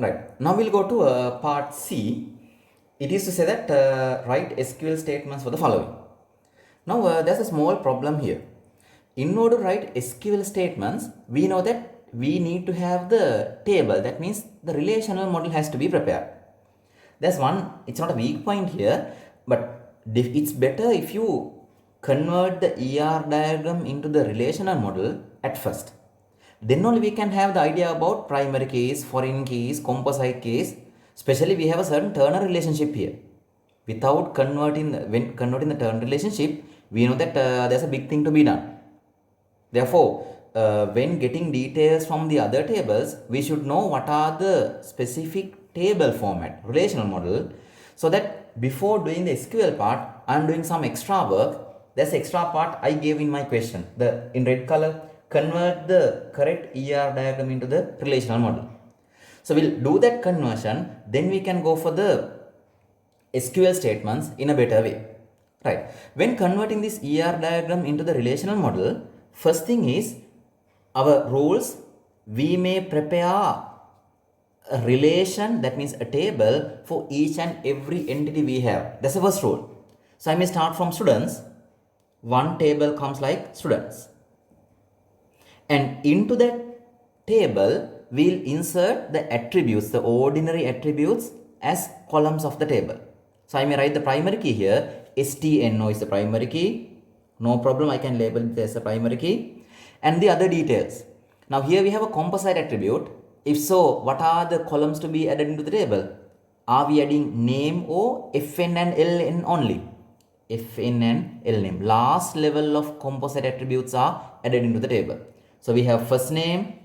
Right. Now we'll go to part C. It is to say that write SQL statements for the following. Now there's a small problem here. In order to write SQL statements, we know that we need to have the table. That means the relational model has to be prepared. There's one, it's not a weak point here, but it's better if you convert the ER diagram into the relational model at first. Then only we can have the idea about primary keys, foreign keys, composite keys. Especially we have a certain Turner relationship here. Without when converting the Turner relationship, we know that there's a big thing to be done. Therefore, when getting details from the other tables, we should know what are the specific table format, relational model, so that before doing the SQL part, I am doing some extra work. That's the extra part I gave in my question, in red color. Convert the correct ER diagram into the relational model. So we'll do that conversion, then we can go for the SQL statements in a better way. Right. When converting this ER diagram into the relational model, first thing is our rules. We may prepare a relation, that means a table for each and every entity we have. That's the first rule. So I may start from students. One table comes like students. And into that table, we'll insert the attributes, the ordinary attributes as columns of the table. So I may write the primary key here. STNO is the primary key. No problem, I can label it as a primary key. And the other details. Now here we have a composite attribute. If so, what are the columns to be added into the table? Are we adding name or FN and LN only? FN and LName. Last level of composite attributes are added into the table. So we have first name,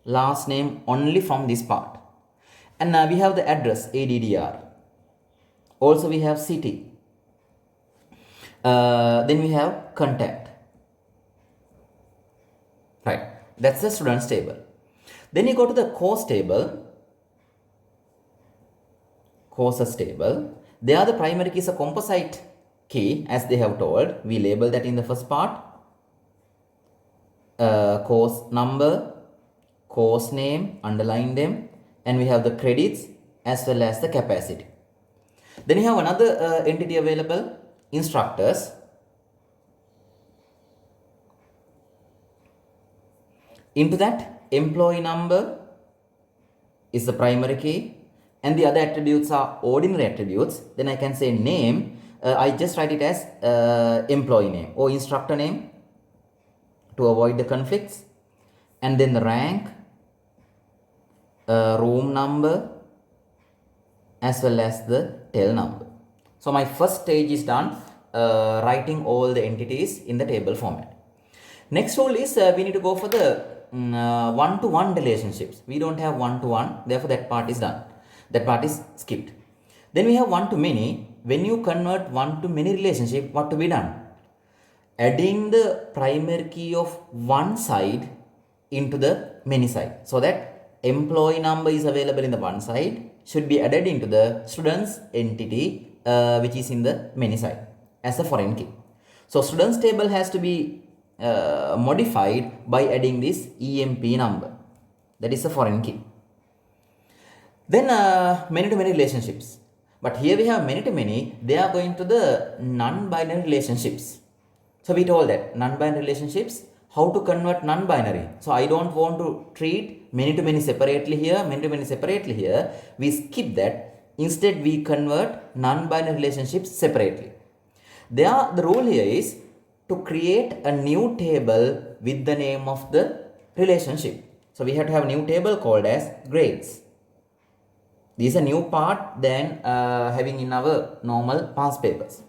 last name only from this part. And now we have the address, ADDR. Also we have city. Then we have contact. Right. That's the students table. Then you go to the course table. Courses table. They are the primary keys, a composite key as they have told. We label that in the first part. Course number, course name, underline them, and we have the credits as well as the capacity. Then you have another entity available, instructors. Into that, employee number is the primary key, and the other attributes are ordinary attributes. Then I can say name. I just write it as employee name or instructor name to avoid the conflicts. And then the rank, room number, as well as the tail number. So my first stage is done, writing all the entities in the table format. Next rule is we need to go for the one-to-one relationships. We don't have one-to-one, therefore that part is done. That part is skipped. Then we have one-to-many. When you convert one-to-many relationship, what to be done? Adding the primary key of one side into the many side, so that employee number is available in the one side should be added into the students entity which is in the many side as a foreign key. So students table has to be modified by adding this EMP number, that is a foreign key. Then many to many relationships, but here we have many to many. They are going to the non-binary relationships. So we told that non-binary relationships, how to convert non-binary. So I don't want to treat many to many separately here, many to many separately here. We skip that. Instead, we convert non-binary relationships separately. The rule here is to create a new table with the name of the relationship. So we have to have a new table called as grades. This is a new part than having in our normal past papers.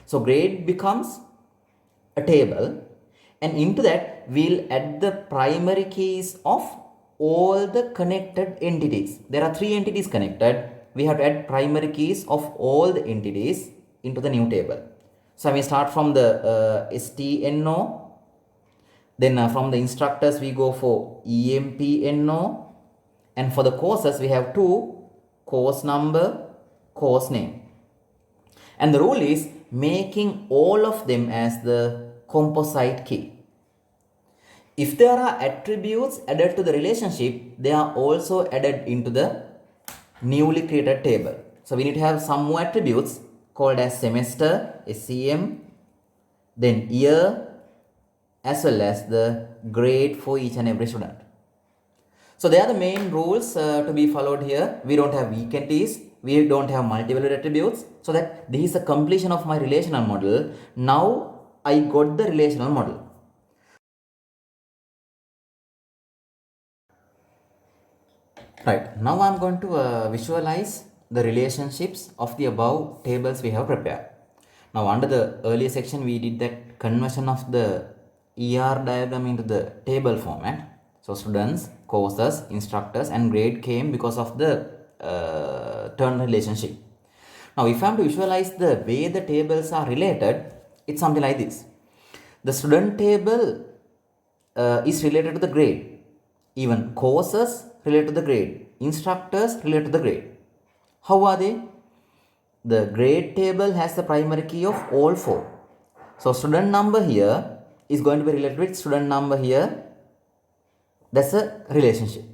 So grade becomes a table, and into that we'll add the primary keys of all the connected entities. There are 3 entities connected. We have to add primary keys of all the entities into the new table. So we start from the STNO. Then from the instructors we go for EMPNO, and for the courses we have 2, course number, course name. And the rule is making all of them as the composite key. If there are attributes added to the relationship, they are also added into the newly created table. So we need to have some more attributes called as semester, SEM, then year, as well as the grade for each and every student. So they are the main rules to be followed here. We don't have weak entities, we don't have multi-value attributes, so that this is the completion of my relational model. Now I got the relational model. Right, now I'm going to visualize the relationships of the above tables we have prepared. Now under the earlier section we did that conversion of the ER diagram into the table format. So students, courses, instructors and grade came because of the turn relationship. Now if I am to visualize the way the tables are related, it's something like this. The student table is related to the grade. Even courses relate to the grade. Instructors relate to the grade. How are they? The grade table has the primary key of all four. So student number here is going to be related with student number here. That's a relationship.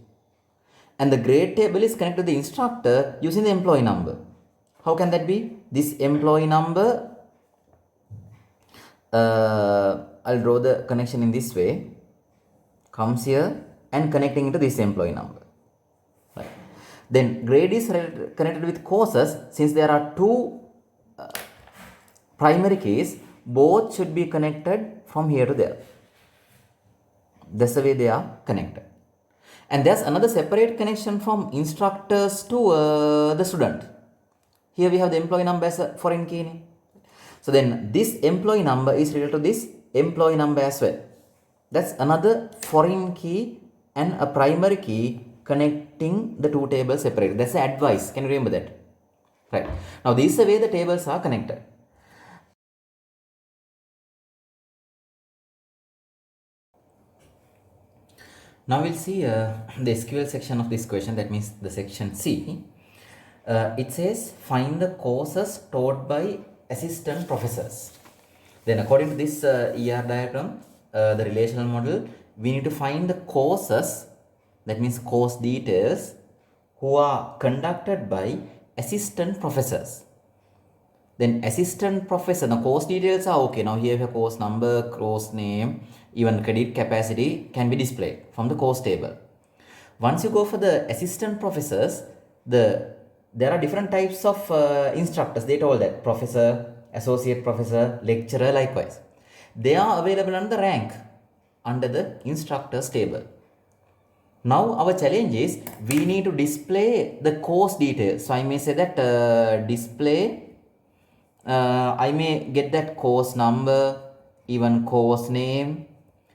And the grade table is connected to the instructor using the employee number. How can that be? This employee number, I'll draw the connection in this way, comes here and connecting into this employee number. Right. Then grade is connected with courses. Since there are two primary keys, both should be connected from here to there. That's the way they are connected. And there's another separate connection from instructors to the student. Here we have the employee number as a foreign key name. So then this employee number is related to this employee number as well. That's another foreign key and a primary key connecting the two tables separated. That's the advice. Can you remember that? Right. Now this is the way the tables are connected. Now we'll see the SQL section of this question, that means the section C. It says find the courses taught by assistant professors. Then according to this ER diagram, the relational model, we need to find the courses, that means course details, who are conducted by assistant professors. Then assistant professor, the course details are okay. Now here we have course number, course name, even credit capacity can be displayed from the course table. Once you go for the assistant professors, there are different types of instructors. They told that professor, associate professor, lecturer, likewise. They are available under the rank under the instructors table. Now our challenge is we need to display the course details. So I may say that display, I may get that course number, even course name.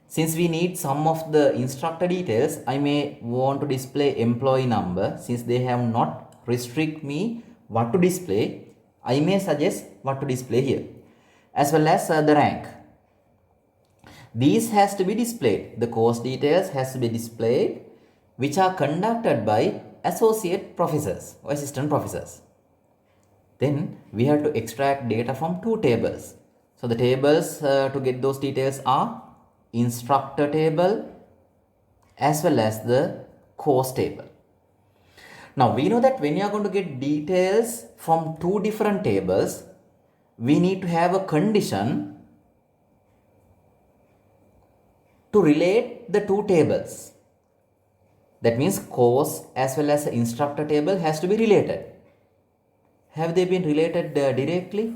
Since we need some of the instructor details, I may want to display employee number. Since they have not restrict me what to display, I may suggest what to display here, as well as the rank. These has to be displayed. The course details has to be displayed, which are conducted by associate professors or assistant professors. Then we have to extract data from two tables. So the tables to get those details are instructor table as well as the course table. Now we know that when you are going to get details from two different tables, we need to have a condition to relate the two tables. That means course as well as the instructor table has to be related. Have they been related directly?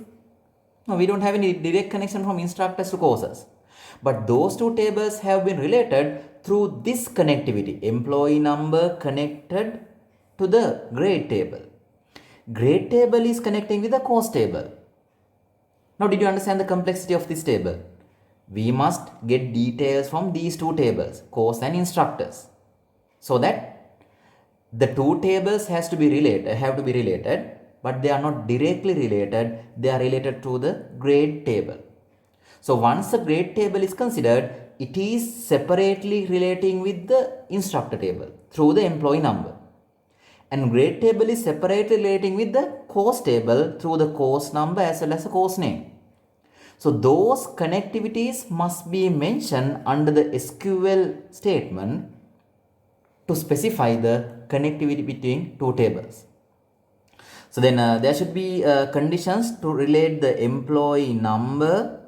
No, we don't have any direct connection from instructors to courses. But those two tables have been related through this connectivity. Employee number connected to the grade table. Grade table is connecting with the course table. Now did you understand the complexity of this table? We must get details from these two tables, course and instructors, so that the two tables have to be related, but they are not directly related. They are related to the grade table. So once the grade table is considered, it is separately relating with the instructor table through the employee number. And grade table is separately relating with the course table through the course number as well as the course name. So those connectivities must be mentioned under the SQL statement to specify the connectivity between two tables. So then there should be conditions to relate the employee number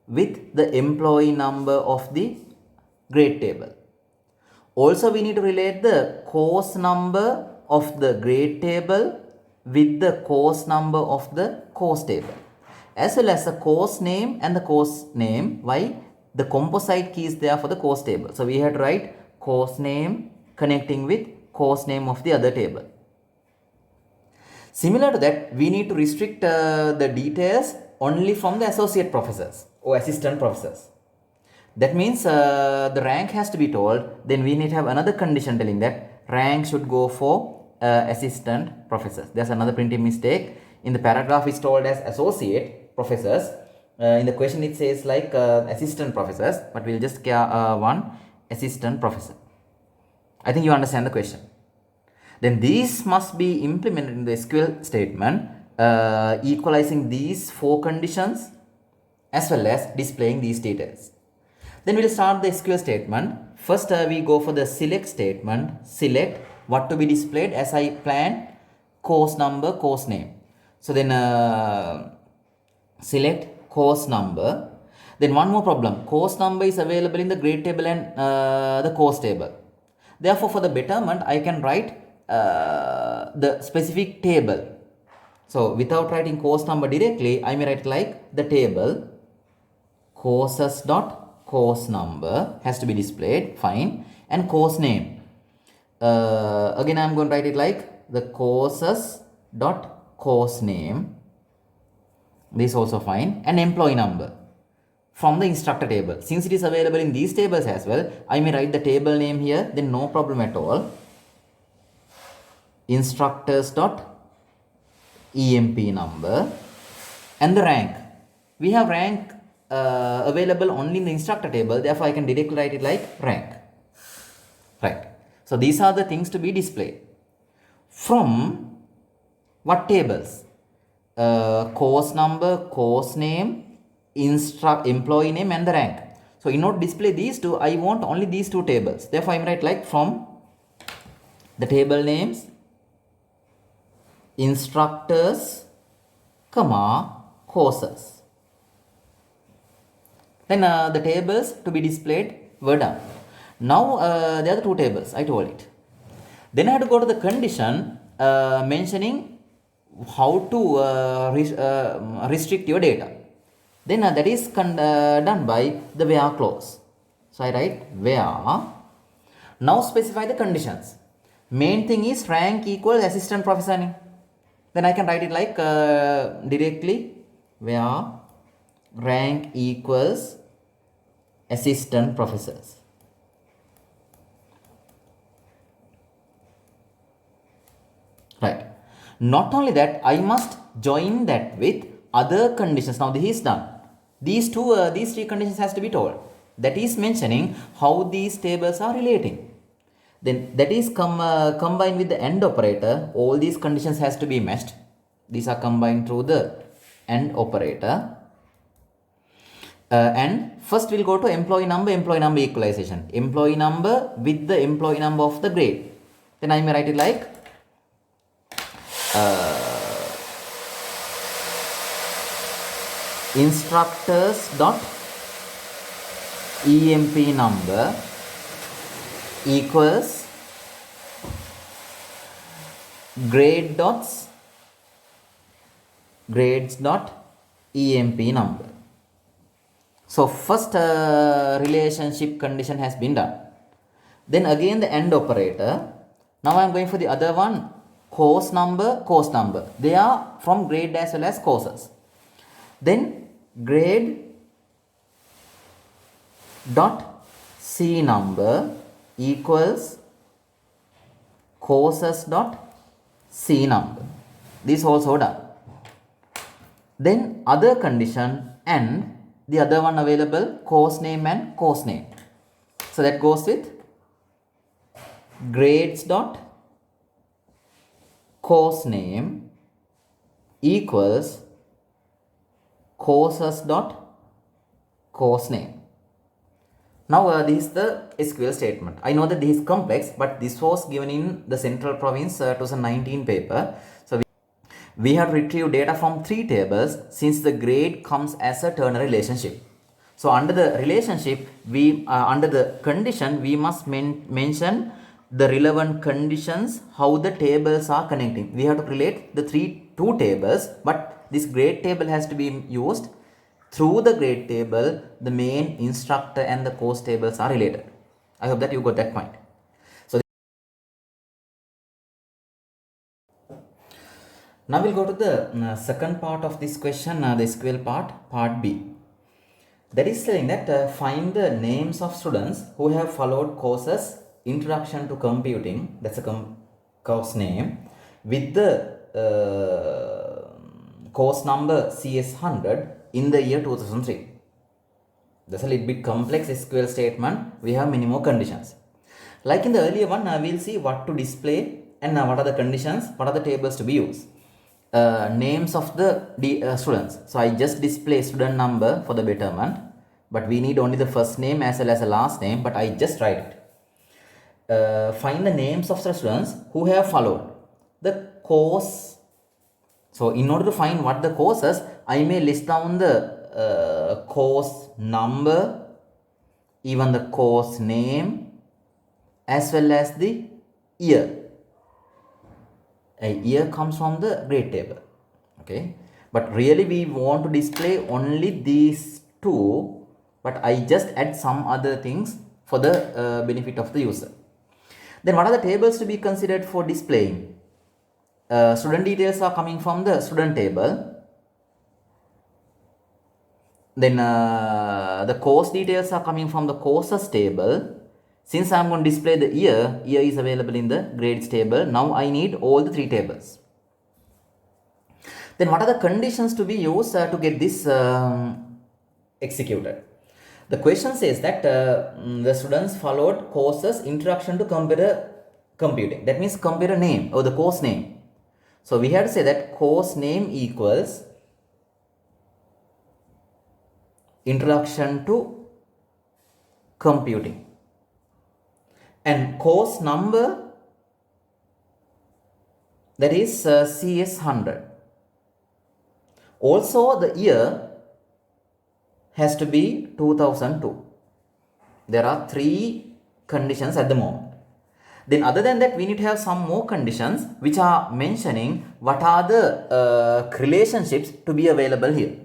with the employee number of the grade table. Also we need to relate the course number of the grade table with the course number of the course table, as well as the course name and the course name. Why? The composite key is there for the course table. So we have to write course name connecting with course name of the other table. Similar to that, we need to restrict the details only from the associate professors or assistant professors. That means the rank has to be told. Then we need to have another condition telling that rank should go for assistant professors. There's another printing mistake. In the paragraph it's told as associate professors. In the question it says like assistant professors, but we'll just get one assistant professor. I think you understand the question. Then these must be implemented in the SQL statement, equalizing these 4 conditions as well as displaying these details. Then we'll start the SQL statement. First we go for the select statement. Select what to be displayed as I planned, course number, course name. So then select course number. Then one more problem, course number is available in the grade table and the course table. Therefore for the betterment I can write the specific table. So without writing course number directly, I may write like the table courses dot course number has to be displayed, fine, and course name. Again I am going to write it like the courses dot course name. This also fine, and employee number from the instructor table. Since it is available in these tables as well, I may write the table name here, then no problem at all. Instructors dot emp number and the rank. We have rank available only in the instructor table, therefore I can directly write it like rank. Right. So these are the things to be displayed. From what tables? Course number, course name, employee name and the rank. So in order to display these two, I want only these 2 tables. Therefore I write like from the table names, instructors, comma, courses. Then the tables to be displayed were done. Now there are the 2 tables, I told it. Then I have to go to the condition mentioning how to restrict your data. Then that is done by the where clause. So I write where. Now specify the conditions. Main thing is rank equals assistant professor. Then I can write it like directly where rank equals assistant professors. Right. Not only that, I must join that with other conditions. Now this is done. These 3 conditions has to be told. That is mentioning how these tables are relating. Then that is combined with the AND operator. All these conditions has to be meshed. These are combined through the AND operator. And first we'll go to employee number equalization. Employee number with the employee number of the grade. Then I may write it like instructors dot emp number equals grades dot emp number. So first relationship condition has been done. Then again the AND operator. Now I am going for the other one, course number. They are from grade as well as courses. Then grade dot C number equals courses dot C number. This also done. Then other condition and the other one available, course name and course name. So that goes with grades dot course name equals courses dot course name. Now this is the SQL statement. I know that this is complex, but this was given in the Central Province 2019 paper. We have retrieved data from three tables since the grade comes as a ternary relationship. So under the relationship, under the condition, we must mention the relevant conditions, how the tables are connecting. We have to relate the two tables, but this grade table has to be used. Through the grade table, the main, instructor and the course tables are related. I hope that you got that point. So now we'll go to the second part of this question, the SQL part B. That is saying that find the names of students who have followed courses Introduction to Computing, that's a course name, with the course number CS100 in the year 2003. That's a little bit complex SQL statement. We have many more conditions. Like in the earlier one, we'll see what to display and what are the conditions, what are the tables to be used. Names of the students. So I just display student number for the betterment, but we need only the first name as well as the last name, but I just write it. Find the names of the students who have followed the course. So in order to find what the courses, I may list down the course number, even the course name, as well as the year. A year comes from the grade table, okay, but really we want to display only these two, but I just add some other things for the benefit of the user. Then what are the tables to be considered for displaying? Student details are coming from the student table. Then the course details are coming from the courses table. Since I am going to display the year is available in the grades table. Now I need all the three tables. Then what are the conditions to be used to get this executed? The question says that the students followed courses Introduction to Computer Computing. That means computer name or the course name. So we have to say that course name equals Introduction to Computing. And course number, that is CS100. Also the year has to be 2002. There are three conditions at the moment. Then other than that, we need to have some more conditions which are mentioning what are the relationships to be available here.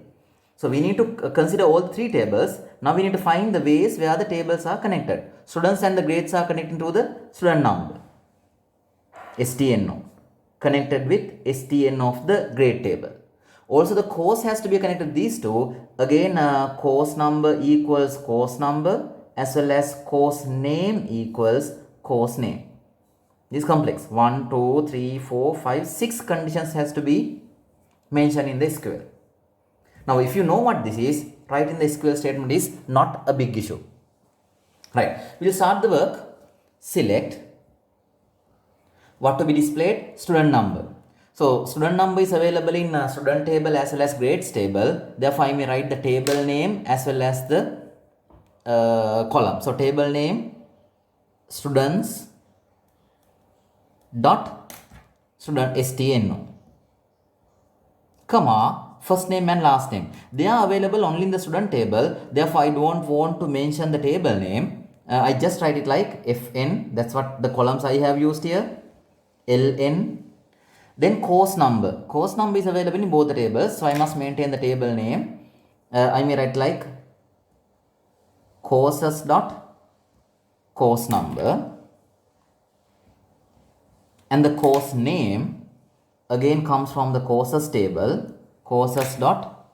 So we need to consider all three tables. Now we need to find the ways where the tables are connected. Students and the grades are connecting to the student number, STNO, connected with STN of the grade table. Also the course has to be connected to these two. Again, course number equals course number as well as course name equals course name. This is complex. 1, 2, 3, 4, 5, 6 conditions has to be mentioned in the SQL. Now if you know what this is, write in the SQL statement is not a big issue. Right, we will start the work. Select what to be displayed, student number. So student number is available in student table as well as grades table. Therefore I may write the table name as well as the column. So table name students dot student STNO, comma first name and last name. They are available only in the student table. Therefore I don't want to mention the table name. I just write it like FN. That's what the columns I have used here. LN. Then course number. Course number is available in both the tables. So I must maintain the table name. I may write like courses dot course number. And the course name again comes from the courses table. Courses dot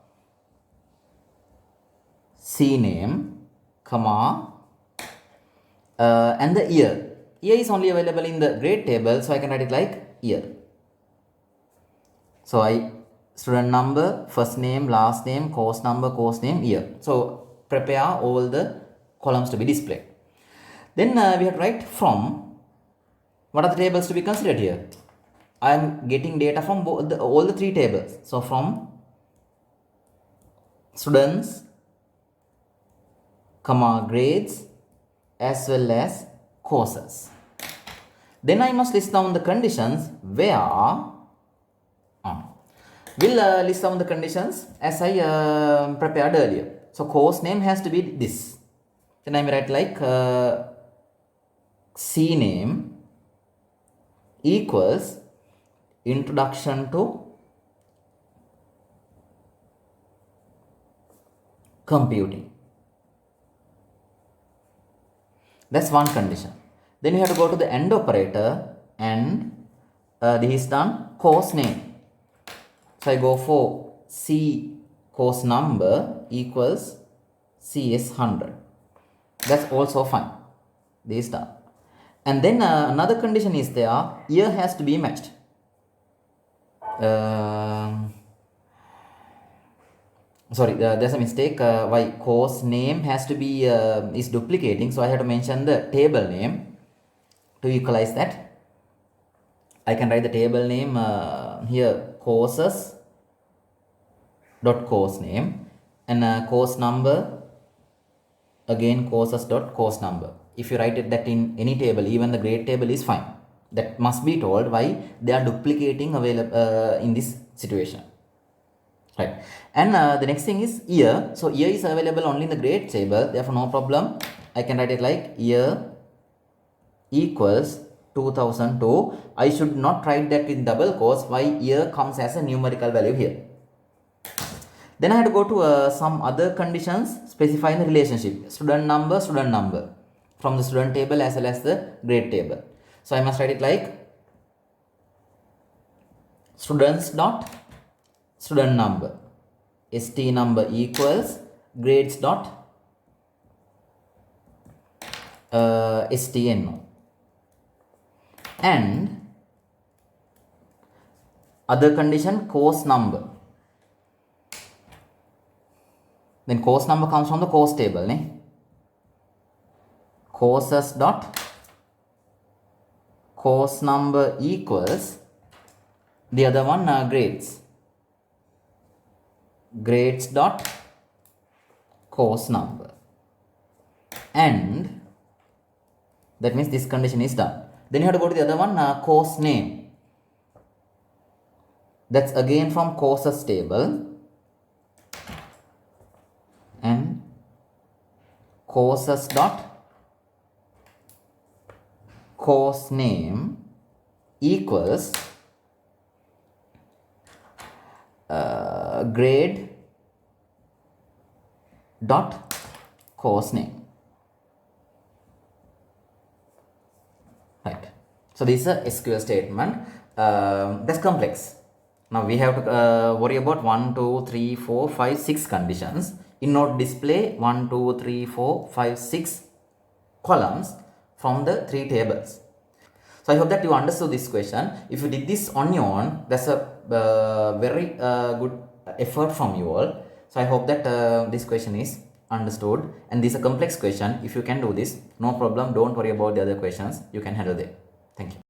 CName, comma, and the year. Year is only available in the grade table, so I can write it like year. So student number, first name, last name, course number, course name, year. So prepare all the columns to be displayed. Then we have to write from. What are the tables to be considered here? I am getting data from all the three tables. So from students, comma, grades as well as courses. Then I must list down the conditions where We'll list down the conditions as I prepared earlier. So course name has to be this. Then I may write like C name equals introduction to computing. That's one condition. Then you have to go to the AND operator, and this is done course name. So I go for C course number equals CS100. That's also fine. This is done. And then another condition is there, year has to be matched. Sorry, there's a mistake. Why course name has to be is duplicating, so I have to mention the table name to equalize that. I can write the table name here, courses dot course name, and course number again courses dot course number. If you write it that in any table, even the grade table is fine. That must be told why they are duplicating available in this situation. Right. And the next thing is year. So year is available only in the grade table, therefore no problem. I can write it like year equals 2002. I should not write that in double quotes. Why year comes as a numerical value here. Then I have to go to some other conditions specifying the relationship student number from the student table as well as the grade table. So I must write it like students dot student number, st number equals grades dot stno, and other condition course number. Then course number comes from the course table, ne? Courses dot course number equals the other one grades dot course number, and that means this condition is done. Then you have to go to the other one, course name. That's again from courses table, and courses dot course name equals grade dot course name. Right. So this is a SQL statement. That's complex. Now we have to worry about 1, 2, 3, 4, 5, 6 conditions in order to display 1, 2, 3, 4, 5, 6 columns from the 3 tables. So I hope that you understood this question. If you did this on your own, that's a very good effort from you all. So I hope that this question is understood, and this is a complex question. If you can do this, no problem. Don't worry about the other questions. You can handle them. Thank you.